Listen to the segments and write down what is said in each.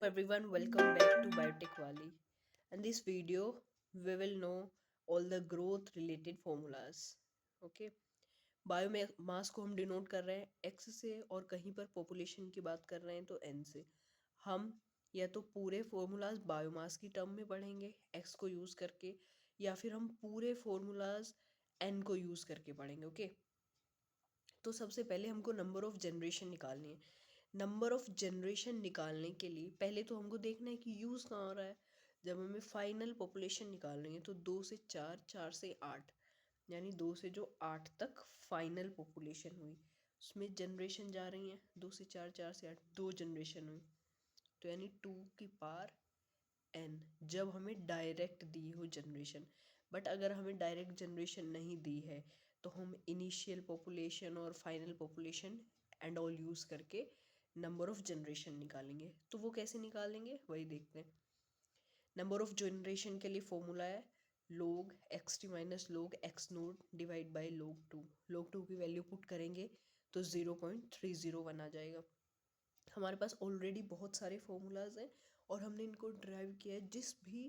everyone, welcome back to Biotech Wali. In this video, we will know all the growth related formulas. Okay, biomass को हम denote कर रहे हैं x से और कहीं पर पॉपुलेशन की बात कर रहे हैं तो एन से। हम या तो पूरे फॉर्मूलाज बायोमास की टर्म में पढ़ेंगे एक्स को यूज़ करके, या फिर हम पूरे फॉर्मूलाज एन को यूज़ करके पढ़ेंगे। ओके, तो सबसे पहले हमको नंबर ऑफ जनरेशन निकालनी है। नंबर ऑफ जनरेशन निकालने के लिए पहले तो हमको देखना है कि यूज़ कहाँ हो रहा है। जब हमें फाइनल पॉपुलेशन निकालनी है तो 2 से 4, 4 से 8, यानी 2 से 8 तक फाइनल पॉपुलेशन हुई, उसमें जनरेशन जा रही हैं 2 से 4, 4 से 8, 2 जनरेशन हुई, तो यानी 2 की पावर n। जब हमें डायरेक्ट दी हो जनरेशन, बट अगर हमें डायरेक्ट जनरेशन नहीं दी है तो हम इनिशियल पॉपुलेशन और final population and all use करके नंबर ऑफ जनरेशन निकालेंगे। तो वो कैसे निकालेंगे वही देखते हैं। नंबर ऑफ जनरेशन के लिए फॉर्मूला है log xt minus log x note divide by log 2 की वैल्यू पुट करेंगे तो 0.301 आ जाएगा। हमारे पास ऑलरेडी बहुत सारे फॉर्मूलाज हैं और हमने इनको डिराइव किया है। जिस भी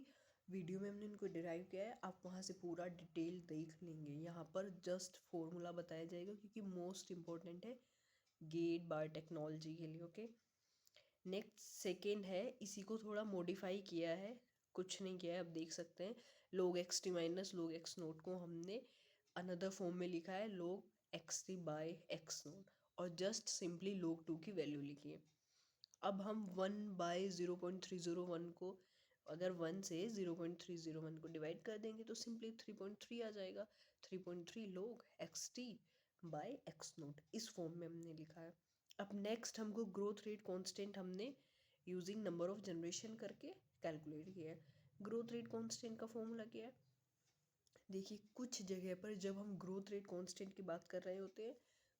वीडियो में हमने इनको डिराइव किया है आप वहाँ से पूरा डिटेल देख लेंगे। यहाँ पर जस्ट फॉर्मूला बताया जाएगा क्योंकि मोस्ट इम्पोर्टेंट है गेट बायोटेक्नोलॉजी के लिए। ओके, नेक्स्ट सेकेंड है, इसी को थोड़ा मॉडिफाई किया है, कुछ नहीं किया है, आप देख सकते हैं। log xt minus log x nought को हमने अनदर फॉर्म में लिखा है log xt by x nought, और जस्ट सिंपली log 2 की वैल्यू लिखी है। अब हम 1/0.301 को, अगर 1 से 0.301 को डिवाइड कर देंगे तो सिंपली 3.3 आ जाएगा। 3.3 log xt by x nought, इस फॉर्म में हमने लिखा है। अब नेक्स्ट हमको ग्रोथ रेट कांस्टेंट हमने यूजिंग नंबर ऑफ जनरेशन करके कैलकुलेट किया है। ग्रोथ रेट कांस्टेंट का फॉर्मूला क्या है, देखिए कुछ जगह पर जब हम ग्रोथ रेट कांस्टेंट की बात कर रहे होते हैं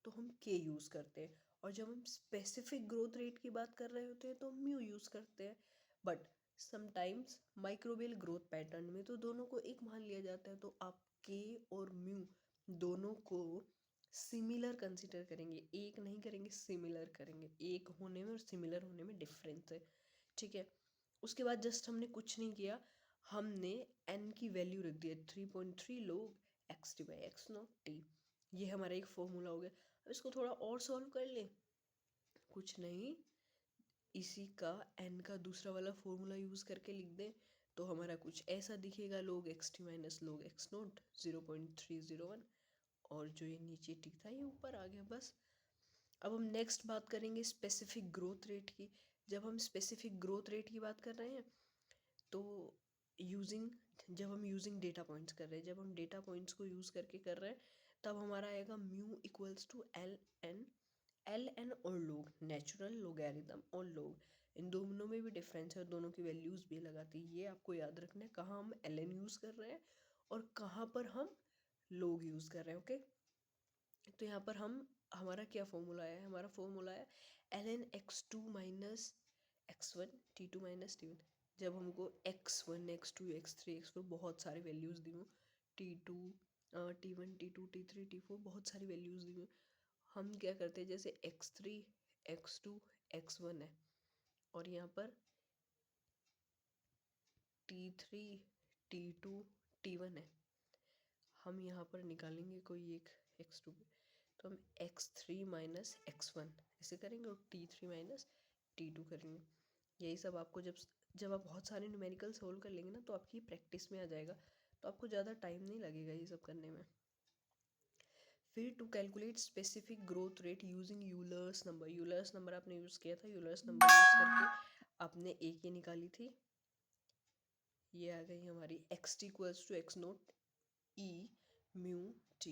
तो हम के यूज़ करते हैं, और जब हम स्पेसिफिक ग्रोथ रेट की बात कर रहे होते हैं तो हम म्यू यूज़ करते हैं। But sometimes microbial growth pattern में तो दोनों को एक मान लिया जाता है, तो आप के और म्यू दोनों को सिमिलर कंसिडर करेंगे, एक नहीं करेंगे, सिमिलर करेंगे। एक होने में और सिमिलर होने में डिफरेंस है, ठीक है। उसके बाद जस्ट हमने कुछ नहीं किया, हमने n की वैल्यू रख दी है 3.3 log x T by x not T. ये हमारा एक फॉर्मूला हो गया। अब इसको थोड़ा और सॉल्व कर लें, कुछ नहीं, इसी का n का दूसरा वाला फॉर्मूला यूज़ करके लिख दें तो हमारा कुछ ऐसा दिखेगा log x T minus log x note 0.301, और जो ये नीचे टी था ये ऊपर आ गया, बस। अब हम नेक्स्ट बात करेंगे स्पेसिफिक ग्रोथ रेट की। जब हम स्पेसिफिक ग्रोथ रेट की बात कर रहे हैं तो यूजिंग, जब हम यूजिंग डेटा पॉइंट्स कर रहे हैं, जब हम डेटा पॉइंट्स को यूज़ करके कर रहे हैं तब हमारा आएगा mu equals to L N और लोग, नेचुरल लोगैरिथम और लोग, इन दोनों में भी डिफरेंस है और दोनों की वैल्यूज़ भी लगाती है। ये आपको याद रखना है कहाँ हम एल एन यूज़ कर रहे हैं और कहाँ पर हम लोग यूज़ कर रहे हैं। ओके, तो यहाँ पर हमारा क्या फॉर्मूला है, हमारा फॉर्मूला है L N x2 minus x1 t2 minus t1। जब हमको x1 x2 x3 x4 बहुत सारी वैल्यूज़ दी हो, t2 t1 t2 t3 t4 बहुत सारी वैल्यूज़ दी हो, हम क्या करते हैं, जैसे x3 x2 x1 है और यहाँ पर t3 t2 t1 है, हम यहाँ पर निकालेंगे कोई एक x2 तो हम x3 माइनस x1 ऐसे करेंगे और t3 माइनस t2 करेंगे। यही सब आपको जब आप बहुत सारे न्यूमेरिकल सोल्व कर लेंगे ना तो आपकी प्रैक्टिस में आ जाएगा, तो आपको ज़्यादा टाइम नहीं लगेगा ये सब करने में। फिर to calculate specific growth rate using Euler's number, Euler's number आपने यूज़ किया था, यूलर्स नंबर यूज़ करके आपने ए की निकाली थी, ये आ गई हमारी x t equals to x nought e mu t,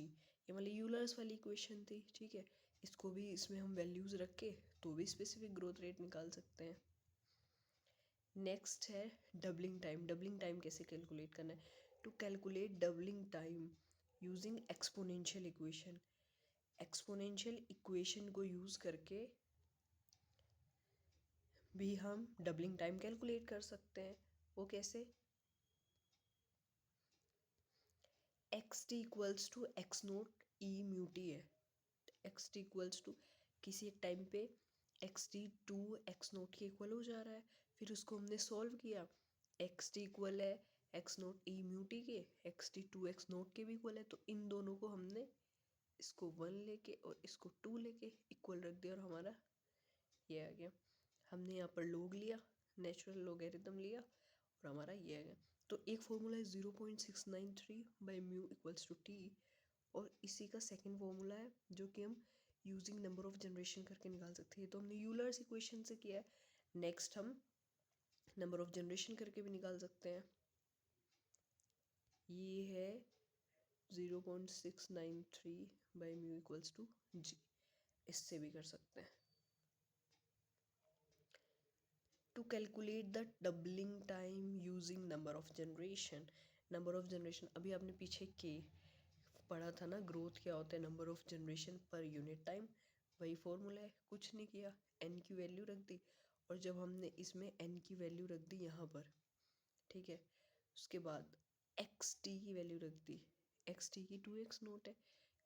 ये वाली यूलर्स वाली इक्वेशन थी, ठीक है। इसको भी इसमें हम वैल्यूज़ रख के तो भी स्पेसिफिक ग्रोथ रेट निकाल सकते हैं। नेक्स्ट है डबलिंग टाइम। डबलिंग टाइम कैसे कैलकुलेट करना है, to calculate doubling time using exponential equation. Exponential equation को यूज़ करके भी हम डबलिंग टाइम कैलकुलेट कर सकते हैं। वो कैसे, x t equals to x nought e mu t है, एक्स टी इक्वल्स टू किसी एक टाइम पे एक्स टी 2 एक्स नोट के इक्वल हो जा रहा है, फिर उसको हमने सॉल्व किया, एक्स टी इक्वल है x nought e mu t के, x t two x nought के भी इक्वल है, तो इन दोनों को हमने इसको 1 लेके और इसको 2 लेके इक्वल रख दिया और हमारा ये आ गया। हमने यहाँ पर लोग लिया, नेचुरल लोगेरिथम लिया और हमारा ये आ गया। तो एक फॉर्मूला है 0.693 by mu equals to t, और इसी का सेकंड फॉर्मूला है जो कि हम यूजिंग नंबर ऑफ जनरेशन करके निकाल सकते हैं। तो हमने यूलर्स इक्वेशन से किया है, नेक्स्ट हम नंबर ऑफ जनरेशन करके भी निकाल सकते हैं। ये है 0.693 by mu equals to g, इससे भी कर सकते हैं। To calculate the doubling time using number of generation, number of generation अभी आपने पीछे के पढ़ा था ना, ग्रोथ क्या होता है, number of generation per unit time, वही फॉर्मूला है, कुछ नहीं किया, n की वैल्यू रख दी और जब हमने इसमें n की वैल्यू रख दी यहाँ पर, ठीक है, उसके बाद एक्स टी की वैल्यू रख दी, एक्स टी की 2x नोट है,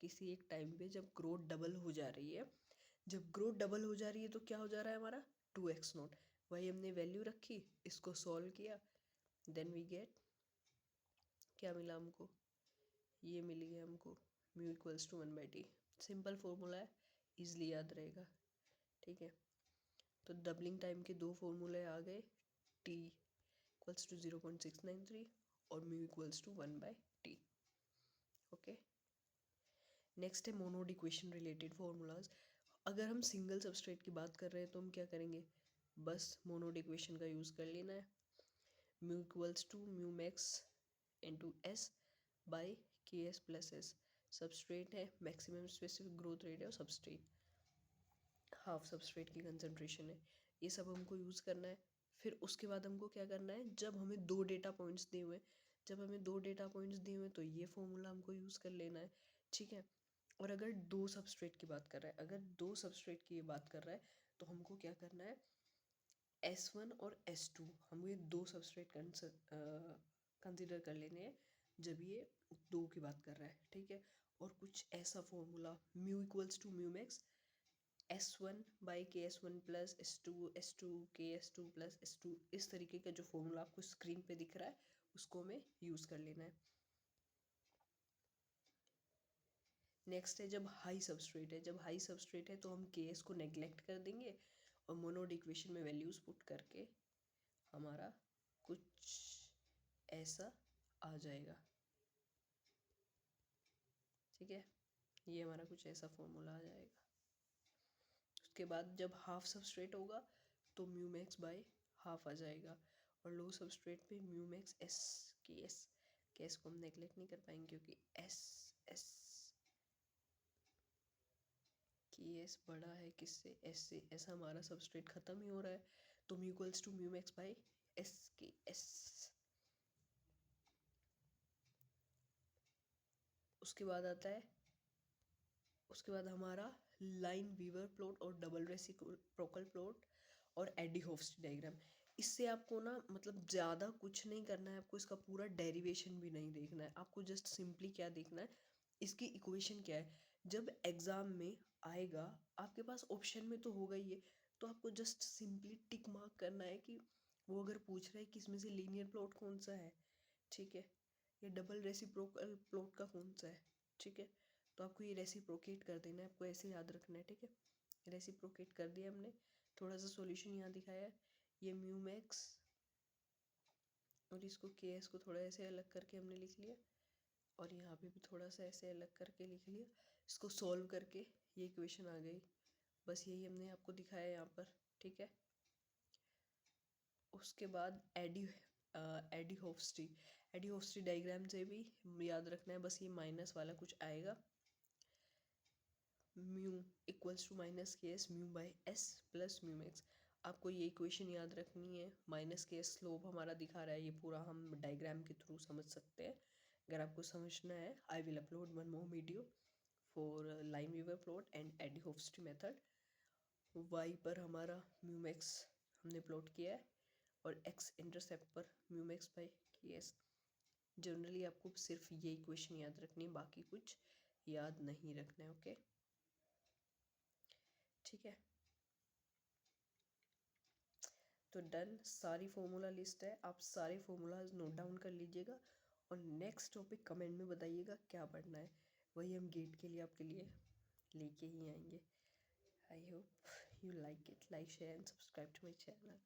किसी एक टाइम पे जब ग्रोथ डबल हो जा रही है, जब ग्रोथ डबल हो जा रही है तो क्या हो जा रहा है हमारा 2x नोट, वही हमने वैल्यू रखी, इसको सॉल्व किया, देन वी गेट, क्या मिला हमको, ये मिल गया हमको mu equals to 1/t। Simple formula है, इजली याद रहेगा, ठीक है। तो डबलिंग टाइम के दो फॉर्मूले आ गए, t इक्वल्स टू 0.693 और mu equals to 1/t। Okay, next है मोनोड इक्वेशन रिलेटेड फॉर्मूलाज। अगर हम सिंगल सबस्ट्रेट की बात कर रहे हैं तो हम क्या करेंगे, बस मोनोड इक्वेशन का यूज़ कर लेना है, mu equals to mu max into S by K S plus S, substrate है, मैक्सिमम स्पेसिफिक ग्रोथ रेट है और सबस्ट्रेट हाफ सबस्ट्रेट की कंसंट्रेशन है, ये सब हमको यूज़ करना है। फिर उसके बाद हमको क्या करना है, जब हमें दो डेटा पॉइंट्स दिए हुए, जब हमें दो डेटा पॉइंट्स दिए हुए तो ये फॉर्मूला हमको यूज़ कर लेना है, ठीक है। और अगर दो सबस्ट्रेट की बात कर रहा है, अगर दो सबस्ट्रेट की बात कर रहा है तो हमको क्या करना है, S1 और S2 हम ये दो सबस्ट्रेट कंसिडर कर लेने हैं जब ये दो की बात कर रहा है, ठीक है। और कुछ ऐसा formula mu equals to mu max S1 by K S1 plus S2 के S2 प्लस S2, इस तरीके का जो फॉर्मूला आपको स्क्रीन पे दिख रहा है उसको हमें यूज़ कर लेना है। नेक्स्ट है जब हाई सबस्ट्रेट है, जब हाई सबस्ट्रेट है तो हम के एस को नेग्लेक्ट कर देंगे और मोनोड इक्वेशन में वैल्यूज़ पुट करके हमारा कुछ ऐसा आ जाएगा, ठीक है, ये हमारा कुछ ऐसा फॉर्मूला आ जाएगा। उसके बाद जब हाफ सबस्ट्रेट होगा तो म्यू मैक्स बाय हाफ आ जाएगा, और लो सबस्ट्रेट पे mu max S K S को हम नेग्लेक्ट नहीं कर पाएंगे क्योंकि एस की एस बड़ा है किससे, एस से, ऐसा हमारा सबस्ट्रेट ख़त्म ही हो रहा है, तो mu equals to mu max by S K S. उसके बाद आता है, उसके बाद हमारा लाइन वीवर प्लॉट और डबल रेसिप्रोकल प्लॉट और एडी होफ्स्टी डायग्राम। इससे आपको ना मतलब ज़्यादा कुछ नहीं करना है, आपको इसका पूरा डेरिवेशन भी नहीं देखना है, आपको जस्ट सिंपली क्या देखना है, इसकी इक्वेशन क्या है। जब एग्ज़ाम में आएगा आपके पास ऑप्शन में तो होगा ही है, तो आपको जस्ट सिंपली टिक मार्क करना है कि वो अगर पूछ रहा है कि इसमें से लीनियर प्लॉट कौन सा है, ठीक है, या डबल रेसिप्रोकल प्लॉट का कौन सा है, ठीक है, तो आपको ये रेसिप्रोकेट कर देना है, आपको ऐसे याद रखना है, ठीक है। रेसिप्रोकेट कर दिया हमने, थोड़ा सा सॉल्यूशन यहाँ दिखाया है, ये म्यू मैक्स और इसको के एस को थोड़ा ऐसे अलग करके हमने लिख लिया, और यहाँ पे भी थोड़ा सा ऐसे अलग करके लिख लिया, इसको सॉल्व करके ये इक्वेशन आ गई, बस यही हमने आपको दिखाया यहाँ पर, ठीक है। उसके बाद एडी होफ्स्टी डायग्राम से भी याद रखना है, बस ये माइनस वाला कुछ आएगा, म्यू इक्वल्स टू माइनस के S mu by S plus mu max. आपको ये इक्वेशन याद रखनी है, माइनस के एस स्लोप हमारा दिखा रहा है, ये पूरा हम डायग्राम के थ्रू समझ सकते हैं। अगर आपको समझना है I will upload one more video for line Weaver plot and Eadie Hofstee method. Y पर हमारा म्यू मैक्स हमने प्लॉट किया है और एक्स इंटरसेप्ट पर mu max by K S. Generally आपको सिर्फ ये इक्वेशन याद रखनी है, बाकी कुछ याद नहीं रखना है, ओके, ठीक है। तो डन, सारी फॉर्मूला लिस्ट है, आप सारे फॉर्मूलाज नोट डाउन कर लीजिएगा और नेक्स्ट टॉपिक कमेंट में बताइएगा क्या पढ़ना है, वही हम गेट के लिए आपके लिए लेके ही आएंगे। I hope you like it. Like, share and subscribe to my channel.